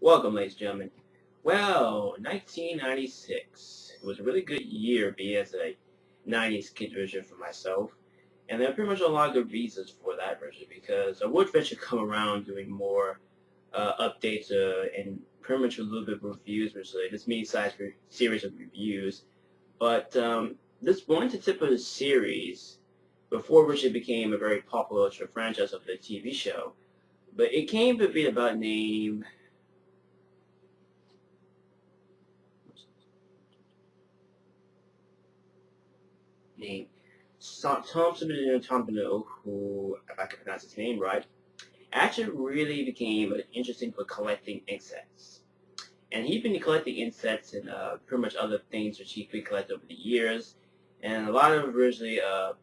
Welcome, ladies and gentlemen. Well, 1996. It was a really good year, be as a 90s kid version for myself. And there are pretty much a lot of good reasons for that version because I would eventually come around doing more updates and pretty much a little bit of reviews, which is this mini-sized series of reviews. But this one tip of the series, before which it became a very popular franchise of the TV show, but it came to be about name Thompson Tompano, who, if I can pronounce his name right, actually really became interesting for collecting insects. And he'd been collecting insects and pretty much other things which he'd been collecting over the years. And a lot of originally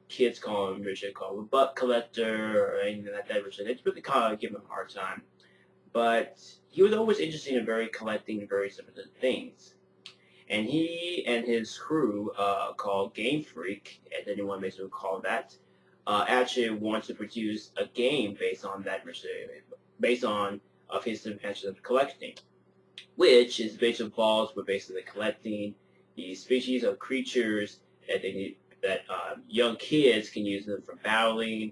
kids call him a butt collector or anything like that. They really kind of give him a hard time. But he was always interested in collecting very similar things. And he and his crew, called Game Freak, as anyone may recall that, actually wanted to produce a game based on that, based on of his invention of collecting, which is basically involves with basically collecting these species of creatures that young kids can use them for battling,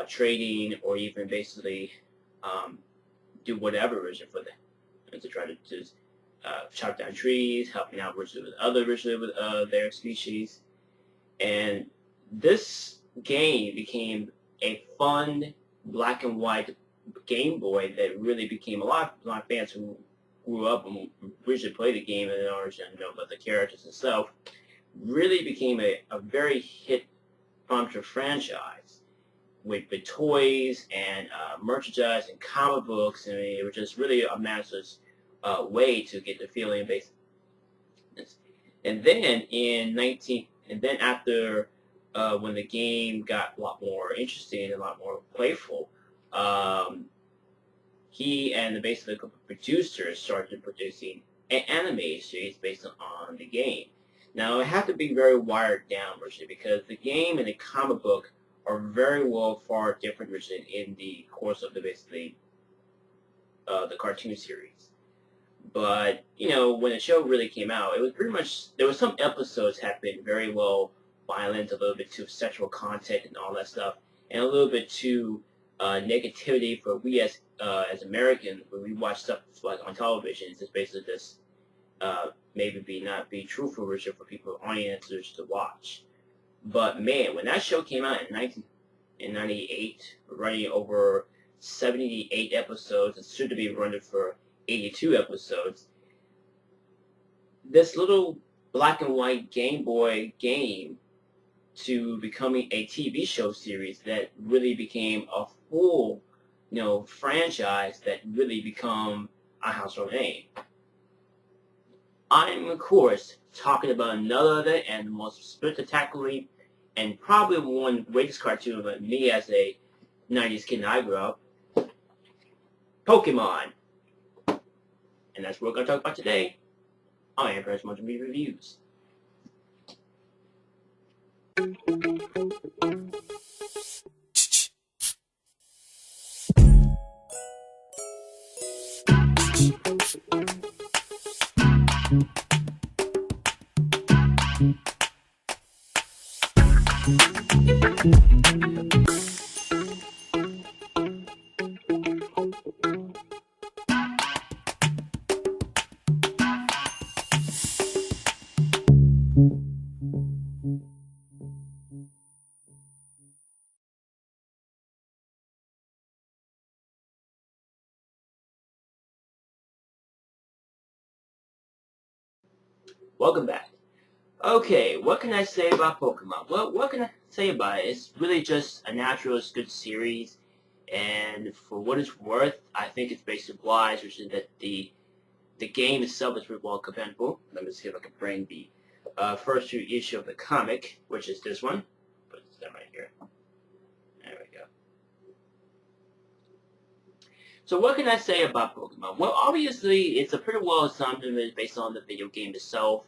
trading, or even basically do whatever version for them and to try to just chop down trees, helping out with other with their species. And this game became a fun black and white Game Boy that really became a lot of fans who grew up and originally played the game and originally know about the characters itself. Really became a very hit puncture franchise with toys and merchandise and comic books. I mean, it was just really a massive way to get the feeling based. And then after when the game got a lot more interesting and a lot more playful, he and basically the producers started producing an anime series based on the game. Now it had to be very wired down version because the game and the comic book are very well far different version in the course of the cartoon series. But, when the show really came out, it was pretty much, there were some episodes have been very well violent, a little bit too sexual content and all that stuff, and a little bit too negativity for we as Americans, when we watch stuff like on television, it's just basically just maybe not be truthful for people, audiences to watch. But man, when that show came out in 1998, running over 78 episodes, and soon to be running for 82 episodes, this little black and white Game Boy game to becoming a TV show series that really became a full, franchise that really become a household name. I'm, of course, talking about none other and the most spectacularly and probably one of the greatest cartoon of me as a 90s kid I grew up, Pokemon. And that's what we're going to talk about today on Emperor's Movie Reviews. Welcome back. Okay, what can I say about Pokemon? Well, what can I say about it? It's really just a natural, good series, and for what it's worth, I think it's basically obliged, which is that the game itself is pretty well compatible. Let me see if I can bring the first two issue of the comic, which is this one. Put this right here. There we go. So what can I say about Pokemon? Well, obviously, it's a pretty well designed based on the video game itself.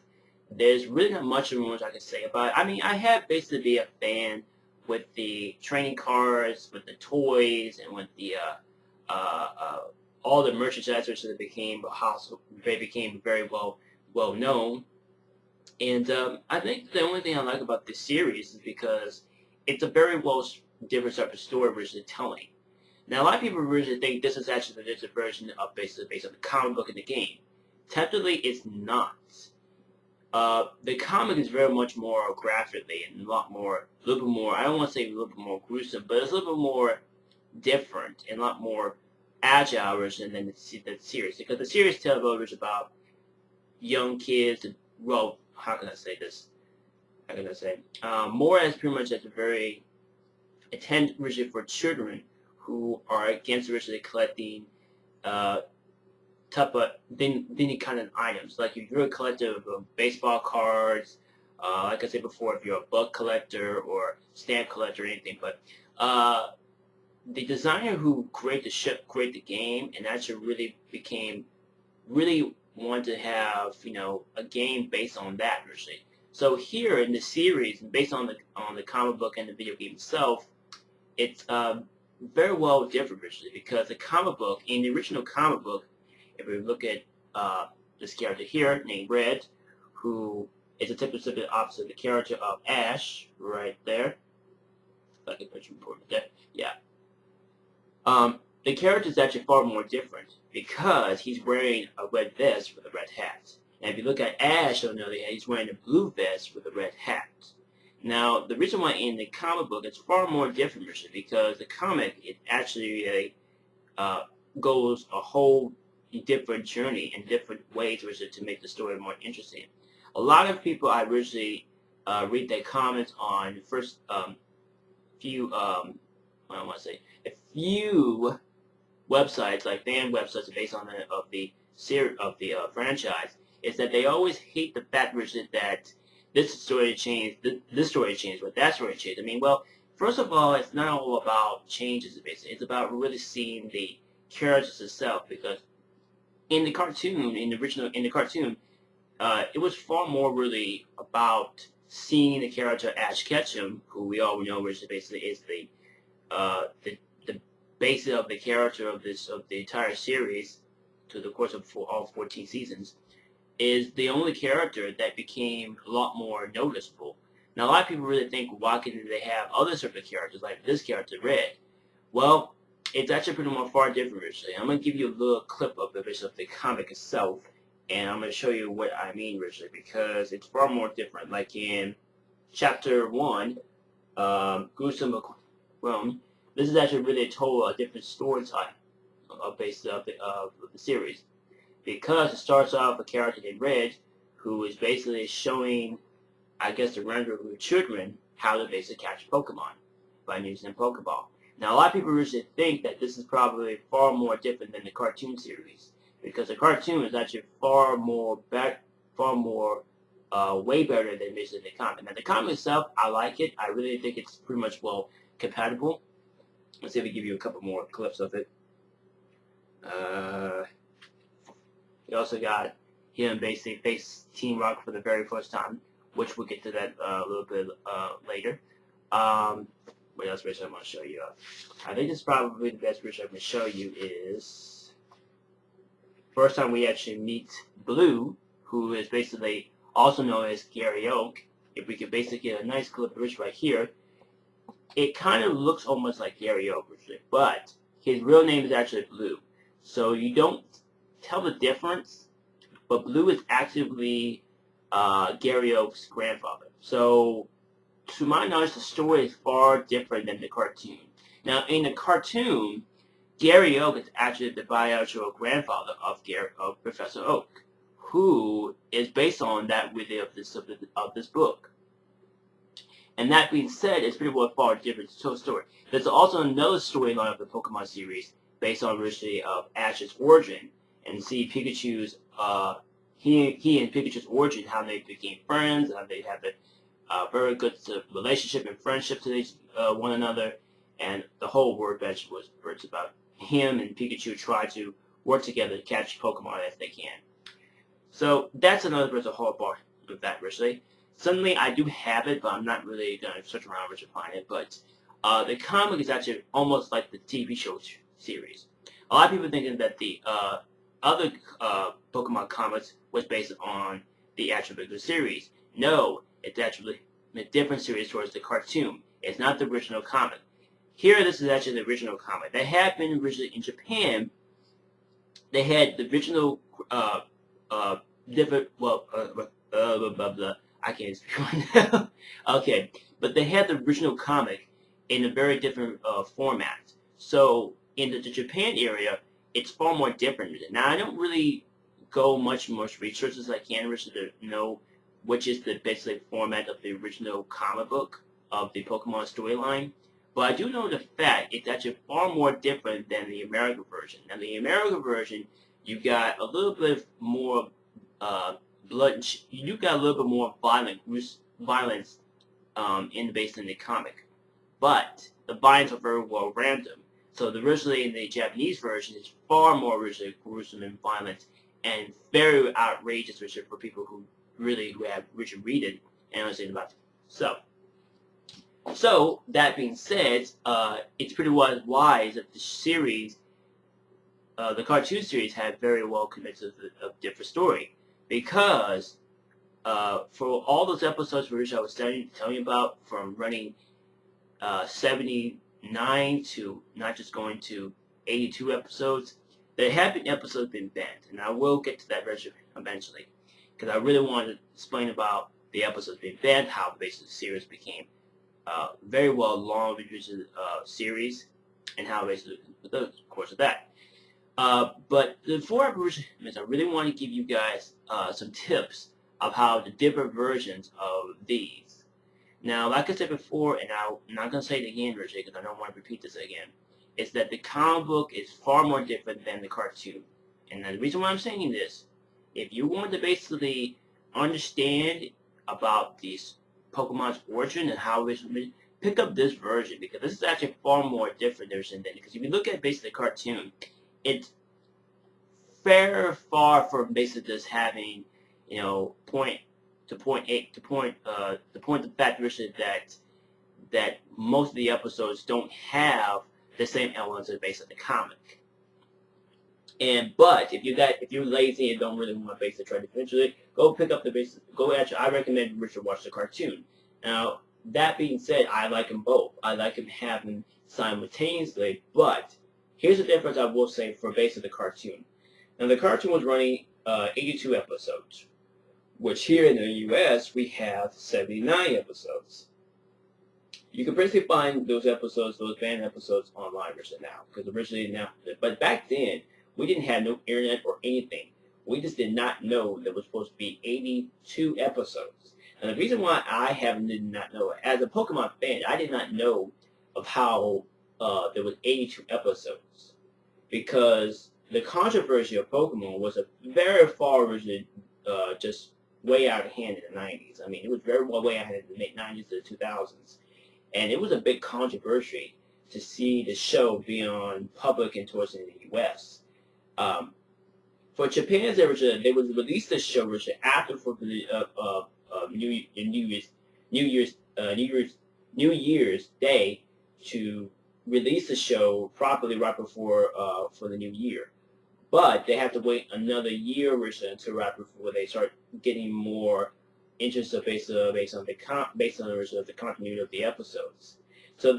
There's really not much I can say about it. I mean, I have basically been a fan with the training cards, with the toys, and with the all the merchandise that became a house, they became very well known. And I think the only thing I like about this series is because it's a very different type of story versus telling. Now, a lot of people originally think this is actually the digital version of based on the comic book in the game. Technically, it's not. The comic is very much more graphically and a little bit more, I don't want to say a little bit more gruesome, but it's a little bit more different and a lot more agile version than the series. Because the series tells about young kids, and, well, how can I say this? How can I say? More as pretty much as a very intended originally for children who are against originally collecting uh, type of any kind of items. Like if you're a collector of baseball cards, like I said before, if you're a bug collector or stamp collector or anything, but the designer who created the game, and actually really wanted to have a game based on that originally. So here in the series, based on the comic book and the video game itself, it's very well different originally because in the original comic book, if we look at this character here named Red, who is a typical opposite of the character of Ash, right there. If I can put you forward there. Yeah. The character is actually far more different because he's wearing a red vest with a red hat. And if you look at Ash, on the other hand, he's wearing a blue vest with a red hat. Now, the reason why in the comic book it's far more different because the comic, it actually goes a whole different journey in different ways to make the story more interesting. A lot of people I originally read their comments on the first few, I don't want to say, a few websites, like fan websites based on the franchise, is that they always hate the fact that this story changed, but that story changed. I mean, well, first of all, it's not all about changes, basically. It's about really seeing the characters itself, because in the cartoon, it was far more really about seeing the character Ash Ketchum, who we all know, which basically is the basis of the character of the entire series, to the course of all 14 seasons, is the only character that became a lot more noticeable. Now, a lot of people really think, why couldn't they have other sort of characters like this character, Red? Well, it's actually pretty much far different, originally. I'm going to give you a little clip of the comic itself, and I'm going to show you what I mean, originally, because it's far more different. Like in Chapter 1, Risambiguation, this is actually really a different story type based of the series. Because it starts off with a character named Red, who is basically showing, I guess, the random group of children how to basically catch Pokemon by using a Pokeball. Now, a lot of people usually think that this is probably far more different than the cartoon series, because the cartoon is actually way better than basically the comic. Now, the comic itself, I like it. I really think it's pretty much compatible. Let's see if we give you a couple more clips of it. We also got him basically face Team Rocket for the very first time, which we'll get to that a little bit later. What else I'm going to show you? I think it's probably the best picture I'm going to show you is first time we actually meet Blue, who is basically also known as Gary Oak. If we could basically get a nice clip of Rich right here, it kind of looks almost like Gary Oak, but his real name is actually Blue. So you don't tell the difference, but Blue is actually Gary Oak's grandfather. So, to my knowledge, the story is far different than the cartoon. Now, in the cartoon, Gary Oak is actually the biological grandfather of Professor Oak, who is based on that of this book. And that being said, it's pretty well far different story. There's also another storyline of the Pokemon series based on originally of Ash's origin, and see Pikachu's he and Pikachu's origin, how they became friends, how they have a very good relationship and friendship to one another, and the whole word bench was about him and Pikachu try to work together to catch Pokemon as they can. So that's another bit of the whole part of that, originally. Suddenly, I do have it, but I'm not really going to search around to find it. But the comic is actually almost like the TV show series. A lot of people thinking that the other Pokemon comics was based on the actual regular series. No, it's actually a different series towards the cartoon. It's not the original comic. Here, this is actually the original comic. That had been originally in Japan. They had the original different, well, blah, blah, blah. I can't speak right now. Okay, but they had the original comic in a very different format. So in the Japan area, it's far more different. Now I don't really go much research as I can to know which is the basic format of the original comic book of the Pokemon storyline. But I do know the fact it's actually far more different than the American version. Now the American version, you got a little bit more blood. You got a little bit more violence based in the comic, but the violence are very well random. So the originally in the Japanese version is far more originally gruesome and violent and very outrageous for people who have read it and understand about it. So that being said, it's pretty wise that the series, the cartoon series, had very well connected a different story, because for all those episodes which I was telling you about, from running 79 to not just going to 82 episodes, there have been episodes been banned, and I will get to that eventually, because I really want to explain about the episodes being banned, how basically the series became very well long series, and how basically the course of that. But before I really want to give you guys some tips of how the different versions of these. Now, like I said before, and I'm not going to say it again, Richard, because I don't want to repeat this again, is that the comic book is far more different than the cartoon. And the reason why I'm saying this, if you want to basically understand about these Pokemon's origin and how it's pick up this version, because this is actually far more different version than, because if you look at basically the cartoon, it's very far from basically just having, point to point eight to point the fact that most of the episodes don't have the same elements as based on the comic. But if you're lazy and don't really want to basically try to finish it, go pick up the basic. I recommend Richard watch the cartoon. Now that being said, I like them both. I like them having simultaneously, but here's the difference I will say for basically the cartoon. Now the cartoon was running 82 episodes, which here in the U.S. we have 79 episodes. You can basically find those banned episodes online now, because originally but back then we didn't have no internet or anything. We just did not know there was supposed to be 82 episodes. And the reason why I did not know, as a Pokemon fan, I did not know of how there was 82 episodes, because the controversy of Pokemon was a very far originally just way out of hand in the 90s. I mean, it was very well way out of hand in the mid-90s to the 2000s. And it was a big controversy to see the show be on public and towards in the U.S. For Japan's version, they would release the show version after for the New Year's Day to release the show properly right before for the new year. But they have to wait another year or so until right before they start getting more interest based on the continuity of the episodes. So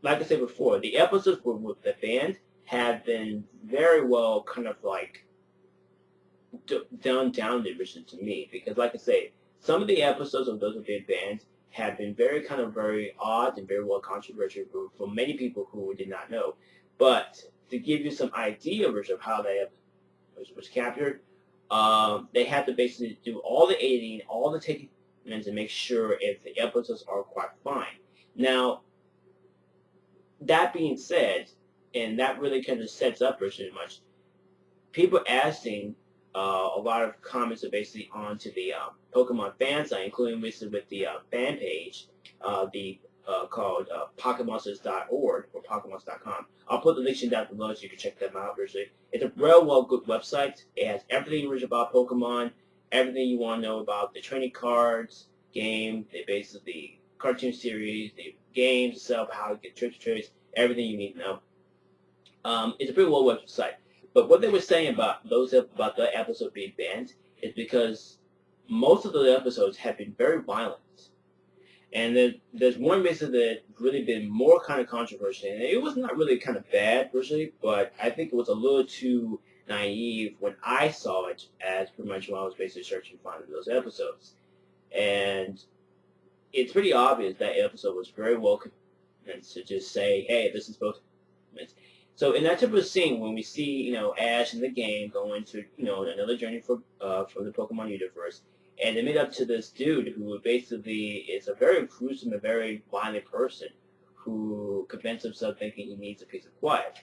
like I said before, the episodes with the band have been very well kind of like down the original to me, because like I say, some of the episodes of those have been banned have been very odd and very well controversial for many people who did not know. But to give you some idea of how they was captured, they have to basically do all the editing, all the taking, and to make sure if the episodes are quite fine. Now, that being said, and that really kind of sets up pretty much, people asking a lot of comments are basically onto the Pokemon fan site, including with the fan page, called Pokemonsters.org or Pokemons.com. I'll put the links down below so you can check them out. It's a real well good website. It has everything about Pokemon, everything you want to know about the training cards, game, the cartoon series, the games itself, how to get tricks, everything you need to know. It's a pretty well website. But what they were saying about the episode being banned is because most of the episodes have been very violent. And there's one reason that really been more kind of controversial, and it was not really kind of bad, personally, but I think it was a little too naive when I saw it, as pretty much when I was basically searching finding those episodes. And it's pretty obvious that episode was very well meant to just say, hey, this is both. So in that typical scene, when we see, Ash in the game going to, another journey from the Pokemon universe, and they meet up to this dude who basically is a very gruesome and very violent person who convinced himself thinking he needs a piece of quiet.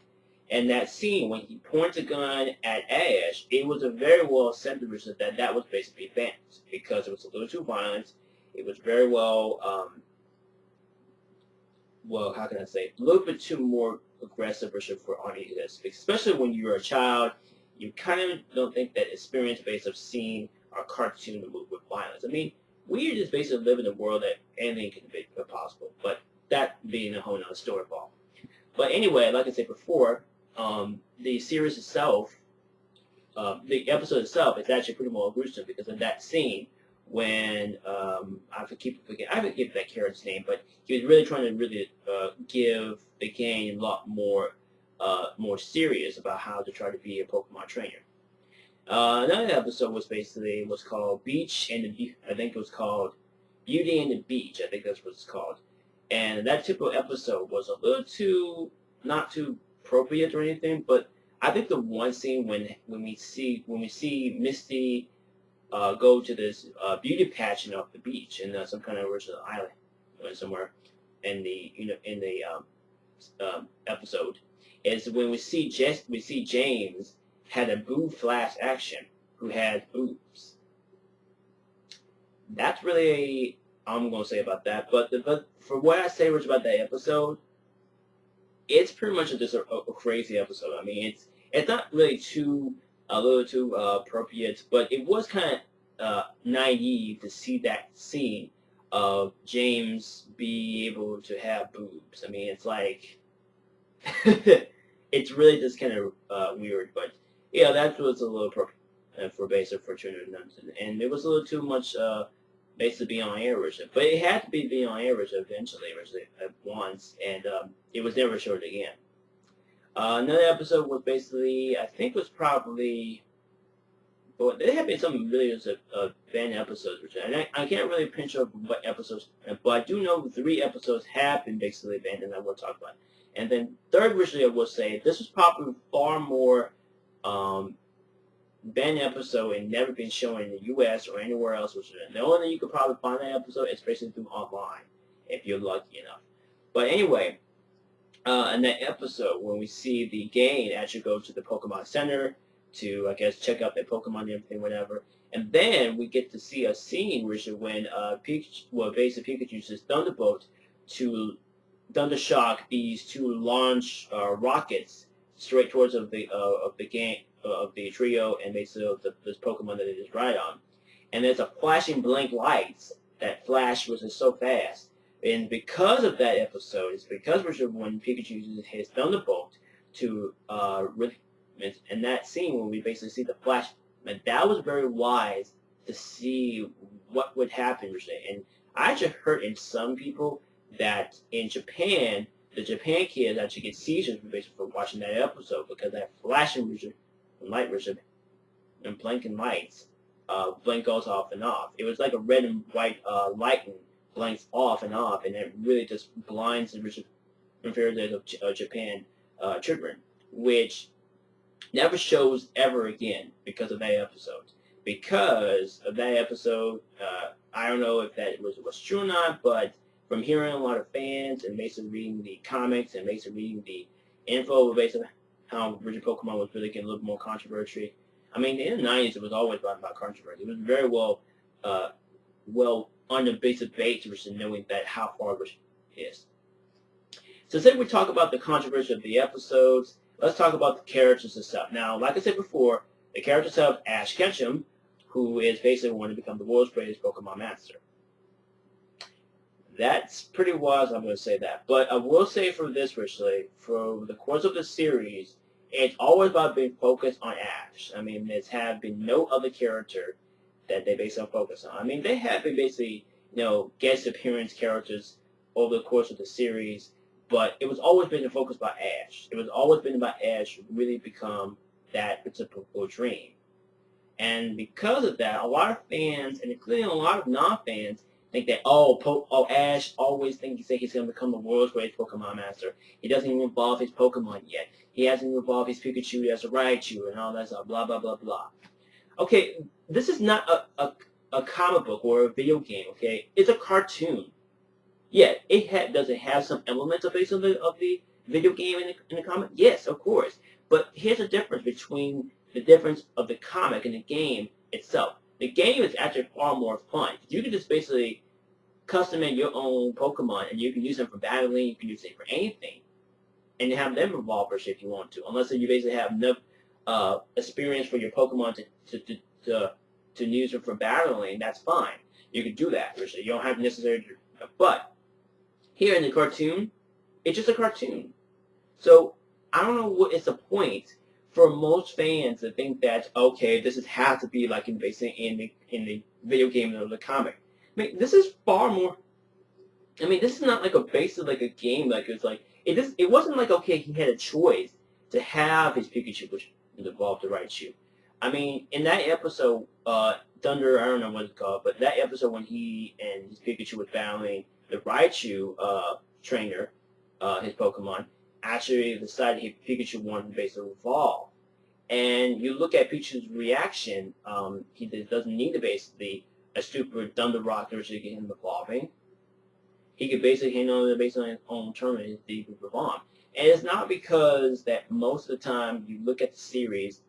And that scene, when he points a gun at Ash, it was a very well accepted that that was basically banned because it was a little too violent. It was very how can I say, a little bit too more aggressive for audiences, especially when you're a child. You kind of don't think that experience based of seeing a cartoon with violence. I mean, we just basically live in a world that anything can be possible, but that being a whole nother story ball. But anyway, like I said before, the series itself, the episode itself is actually pretty more gruesome because of that scene when I forget that character's name, but he was really trying to give the game a lot more serious about how to try to be a Pokemon trainer. Another episode was called Beach and I think it was called Beauty and the Beach. I think that's what it's called. And that typical episode was a little too not too appropriate or anything, but I think the one scene when we see Misty go to this beauty pageant off the beach in some kind of original island somewhere in the episode is when we see James had a boob flash action who had boobs. That's really I'm gonna say about that. But for what I say about that episode, it's pretty much just a crazy episode. I mean, it's not really a little too appropriate, but it was kind of naive to see that scene of James be able to have boobs. I mean, it's like it's really just kind of weird, but yeah, that was a little for basic for Tuna and it was a little too much basically being on air version, but it had to be being on air version eventually at once, and it was never showed again. Another episode was basically, I think was probably, but there have been some really banned episodes, and I can't really pinch up what episodes, but I do know 3 episodes have been basically banned, and I will talk about it. And then third, originally I will say, this was probably far more banned episode and never been shown in the U.S. or anywhere else. The only thing you could probably find that episode is basically through online, if you're lucky enough. But anyway, in that episode, when we see the game actually go to the Pokemon Center to, I guess, check out their Pokemon and everything, whatever. And then we get to see a scene, Richard, when basically Pikachu uses Thunderbolt to Thundershock these 2 launch rockets straight towards the trio and basically this Pokemon that they just ride on. And there's a flashing blank lights that flash was so fast. And because of that episode, it's because when Pikachu uses his Thunderbolt to in that scene when we basically see the flash, and that was very wise to see what would happen. And I actually heard in some people that in Japan, the Japan kids actually get seizures basically for watching that episode because that flashing light and blinking lights blink goes off and off. It was like a red and white lightning blinks off, and it really just blinds the inferiors of Japan children, which never shows ever again because of that episode. Because of that episode, I don't know if that was true or not, but from hearing a lot of fans and basically reading the comics and basically reading the info basically how original Pokemon was really getting a little more controversy. I mean, in the 90s, it was always about controversy. It was very well on the basic basis of knowing that how far it is. So say we talk about the controversy of the episodes, let's talk about the characters and stuff. Now, like I said before, the character itself, Ash Ketchum, who is basically wanting to become the world's greatest Pokemon master. That's pretty wise, I'm going to say that. But I will say for this, Richly, for the course of the series, it's always about being focused on Ash. I mean, there's have been no other character that they basically focus on. I mean, they have been basically, guest appearance characters over the course of the series, but it was always been the focus by Ash. It was always been about Ash really become that particular dream. And because of that, a lot of fans, and including a lot of non-fans, think that, Ash always thinks he's going to become the world's greatest Pokemon master. He doesn't even evolve his Pokemon yet. He hasn't evolved his Pikachu as a Raichu and all that stuff, blah, blah, blah, blah. Okay, this is not a comic book or a video game, okay? It's a cartoon. Yeah, does it have some elements of based on the video game in the comic? Yes, of course. But here's the difference between the difference of the comic and the game itself. The game is actually far more fun. You can just basically custom make your own Pokemon, and you can use them for battling, you can use them for anything, and have them evolve if you want to. Unless you basically have enough experience for your Pokemon to use them for battling, that's fine. You can do that, Richard. You don't have necessarily, but here in the cartoon, it's just a cartoon. So I don't know what is the point for most fans to think that, okay, this has to be like in the video game or the comic. I mean, this is far more. I mean, this is not like like a game. Like it's like it wasn't like, okay, he had a choice to have his Pikachu, which evolved the Raichu. I mean, in that episode, Thunder, I don't know what it's called, but that episode when he and his Pikachu was battling the Raichu trainer, his Pokemon, actually decided Pikachu wanted to basically evolve. And you look at Pikachu's reaction, he doesn't need to basically a stupid Thunder Rock to get him evolving. He could basically handle it based on his own terms and he would evolve. And it's not because that most of the time you look at the series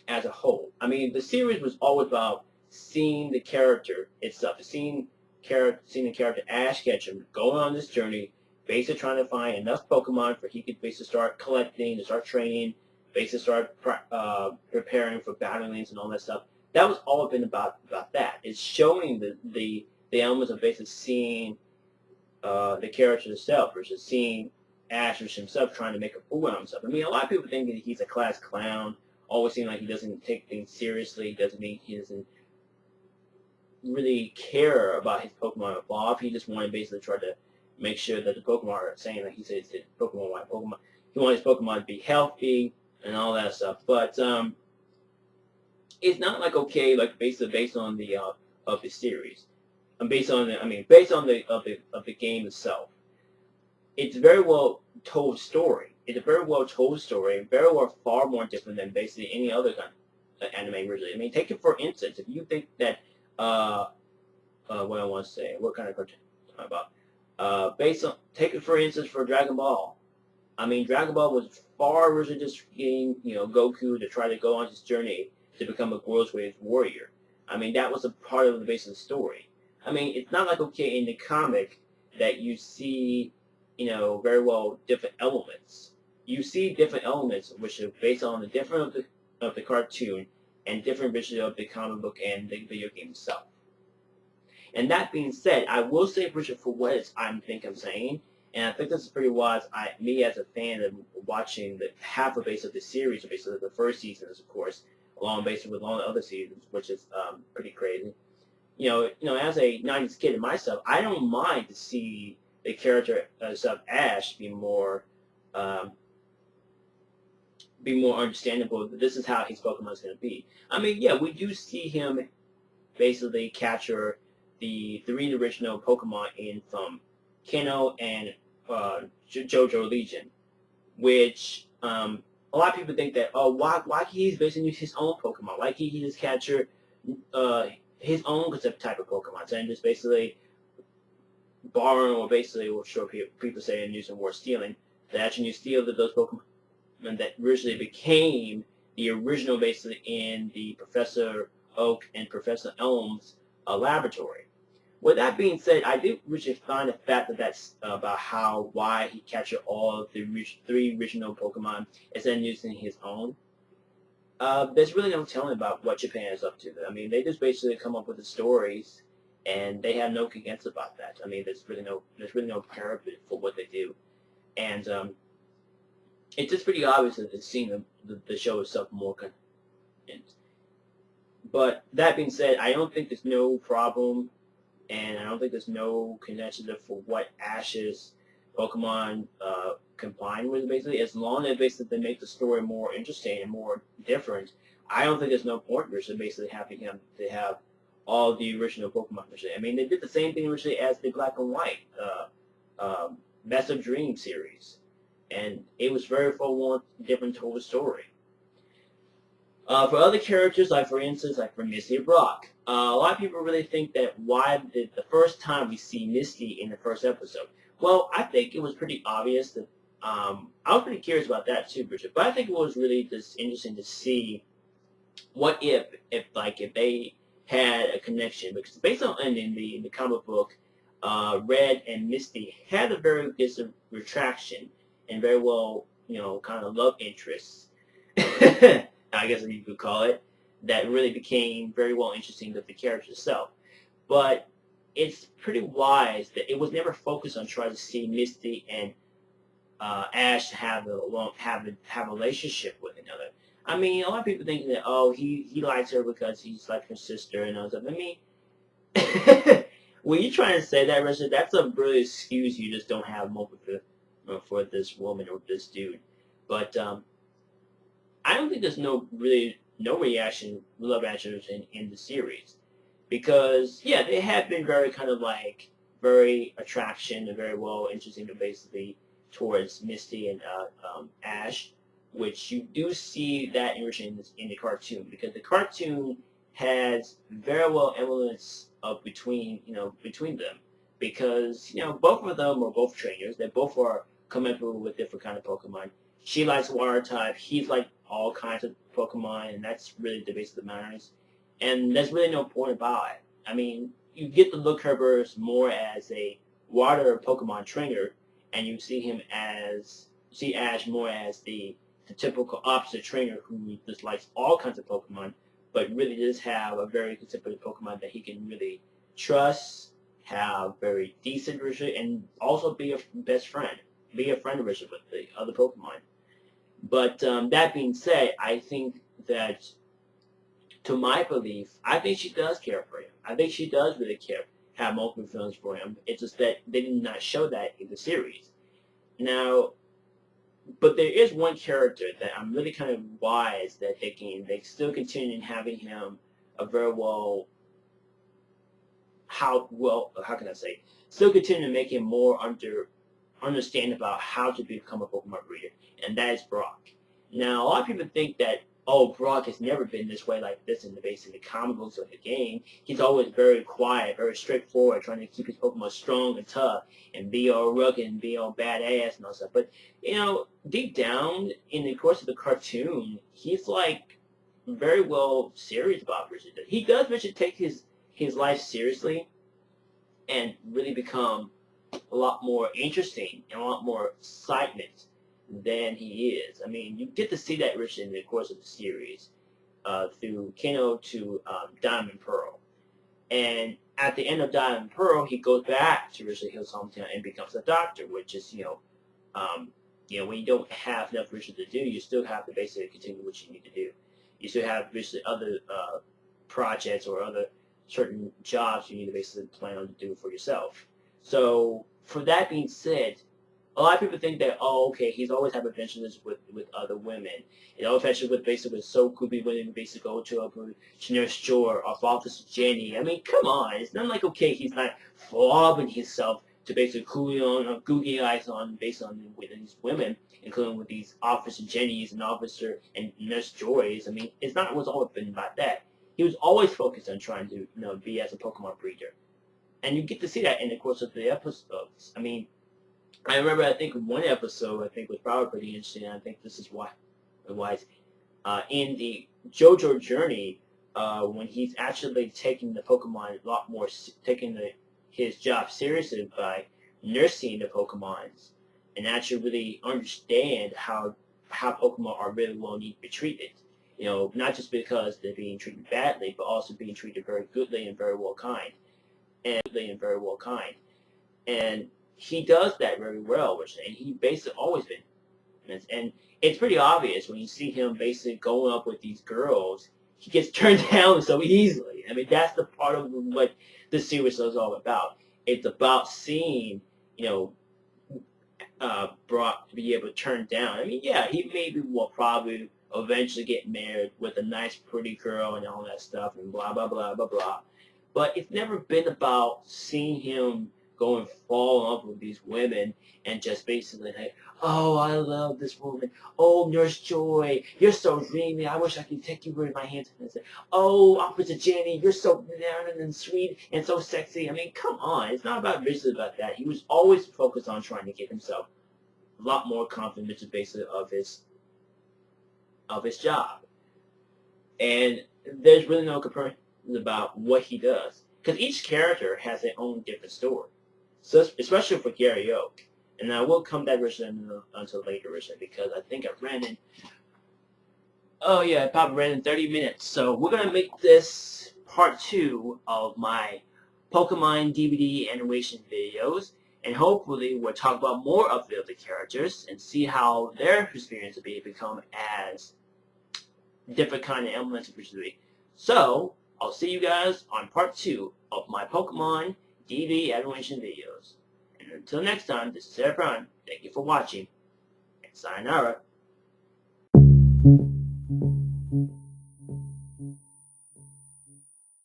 as a whole. I mean, the series was always about seeing the character itself, seeing the character Ash Ketchum going on this journey, basically trying to find enough Pokemon for he could basically start collecting, to start training, basically start preparing for battle lanes and all that stuff. That was all been about that. It's showing the elements of basically seeing the character itself versus seeing Ash himself trying to make a fool out of himself. I mean, a lot of people think that he's a class clown, always seem like he doesn't take things seriously, he doesn't really care about his Pokemon evolve. He just wanted to basically try to make sure that the Pokemon are saying, like he says, Pokemon. He wanted his Pokemon to be healthy and all that stuff. But it's not like, okay, like based on the of the series, and based on the game itself. It's a very well told story. It's a very well told story, very well far more different than basically any other kind of anime originally. I mean, take it for instance. If you think that what I want to say, what kind of cartoon I'm talking about? Take it for instance for Dragon Ball. I mean, Dragon Ball was far originally just getting Goku to try to go on his journey to become a world's greatest warrior. I mean, that was a part of the base of the story. I mean, it's not like, okay, in the comic that you see, very well different elements. You see different elements which are based on the different of the cartoon and different visually of the comic book and the video game itself. And that being said, I will say, Richard, for what I think I'm saying, and I think this is pretty wise. Me as a fan of watching the half a base of the series, or basically the first seasons, of course, along basically with all the other seasons, which is pretty crazy. As a '90s kid myself, I don't mind to see the character of Ash be more understandable. This is how his Pokemon is going to be. I mean, yeah, we do see him basically capture the three original Pokemon in from Keno and JoJo Legion, which a lot of people think that, why he's basically use his own Pokemon? Why can't he just capture his own type of Pokemon? And just basically borrowing, or basically, what sure people say and using more stealing, that actually you steal those Pokemon that originally became the original basically in the Professor Oak and Professor Elm's laboratory. With that being said, I do really find the fact that that's about why he captured all of the three original Pokemon instead of using his own. There's really no telling about what Japan is up to. I mean, they just basically come up with the stories and they have no complaints about that. I mean, there's really no parapet for what they do, and it's just pretty obvious that they've seen the show itself more content. But that being said, I don't think there's no problem, and I don't think there's no connection for what Ash's Pokemon combine with, basically. As long as basically they make the story more interesting and more different, I don't think there's no point in basically having him to have all the original Pokemon. I mean, they did the same thing originally as the Black and White Best of Dream series, and it was very full-on, different total story. For other characters, like for instance, like for Misty and Brock, a lot of people really think that why the first time we see Misty in the first episode. Well, I think it was pretty obvious that I was pretty curious about that too, Bridget. But I think it was really just interesting to see what if they had a connection, because based on in the comic book, Red and Misty had a very good retraction and very well, kind of love interests. I guess you could call it, that really became very well interesting with the character itself. But it's pretty wise that it was never focused on trying to see Misty and Ash have a relationship with another. I mean, a lot of people think that he likes her because he's like her sister and all that. I mean, when you trying to say that, Richard, that's a really excuse you just don't have more for this woman or this dude. But I don't think there's no love reaction in the series, because yeah, they have been very kind of like very attraction and very well interesting basically towards Misty and Ash, which you do see that in the cartoon, because the cartoon has very well elements of between them, because both of them are both trainers. They both are coming through with different kind of Pokemon. She likes water type. He's like all kinds of Pokemon, and that's really the base of the matters. And there's really no point about it. I mean, you get to look her more as a water Pokemon trainer, and you see Ash more as the typical opposite trainer who just likes all kinds of Pokemon, but really does have a very considerate Pokemon that he can really trust, have very decent relationship, and also be a best friend, be a friend relationship with the other Pokemon. But that being said, I think that, to my belief, I think she does care for him. I think she does really care, have multiple feelings for him. It's just that they did not show that in the series. Now, but there is one character that I'm really kind of wise that they still continue having him a very well, how can I say, still continue to make him more understand about how to become a Pokemon breeder, and that is Brock. Now, a lot of people think that, Brock has never been this way like this in the comic books of the game. He's always very quiet, very straightforward, trying to keep his Pokemon strong and tough, and be all rugged and be all badass and all stuff. But, deep down, in the course of the cartoon, he's like very well serious about Richard. He does Richard take his life seriously and really become a lot more interesting and a lot more excitement than he is. I mean, you get to see that Richard in the course of the series, through Keno to Diamond Pearl. And at the end of Diamond Pearl, he goes back to Richard Hill's hometown and becomes a doctor, which is, when you don't have enough Richard to do, you still have to basically continue what you need to do. You still have basically other projects or other certain jobs you need to basically plan on to do for yourself. So, for that being said, a lot of people think that, he's always had adventures with other women. He's always adventures with basically so could be women basically go to a Nurse Joy or Officer Jenny. I mean, come on. It's not like, he's not flogging himself to basically cool on or googly eyes on based on with these women, including with these Officer Jennies and Officer and Nurse Joys. I mean, it's not what's always been about that. He was always focused on trying to, be as a Pokemon breeder. And you get to see that in the course of the episodes. I mean, I remember, I think one episode, was probably pretty interesting, and I think this is why in the JoJo journey, when he's actually taking the Pokemon a lot more, taking his job seriously by nursing the Pokemons, and actually really understand how Pokemon are really well need to be treated. Not just because they're being treated badly, but also being treated very goodly and very well kind. and very well kind. And he does that very well, and he basically always been. And it's pretty obvious when you see him basically going up with these girls, he gets turned down so easily. I mean, that's the part of what the series is all about. It's about seeing, you know, brought to be able to turn down. I mean, yeah, he maybe will probably eventually get married with a nice, pretty girl and all that stuff and blah, blah, blah, blah, blah. But it's never been about seeing him go and fall in love with these women and just basically like, oh, I love this woman. Oh, Nurse Joy, you're so dreamy. I wish I could take you in my hands and say, oh, Officer Jenny, you're so and sweet and so sexy. I mean, come on. It's not about basically about that. He was always focused on trying to get himself a lot more confidence basically of his job. And there's really no comparison about what he does. Because each character has their own different story. So, especially for Gary Oak. And I will come back until later, because I think I ran in. Oh yeah, I probably ran in 30 minutes. So we're gonna make this part 2 of my Pokemon DVD animation videos, and hopefully we'll talk about more of the other characters and see how their experience will become as different kind of elements of be. So I'll see you guys on part 2 of my Pokemon DVD animation videos. And until next time, this is Sarah Brown. Thank you for watching, and sayonara.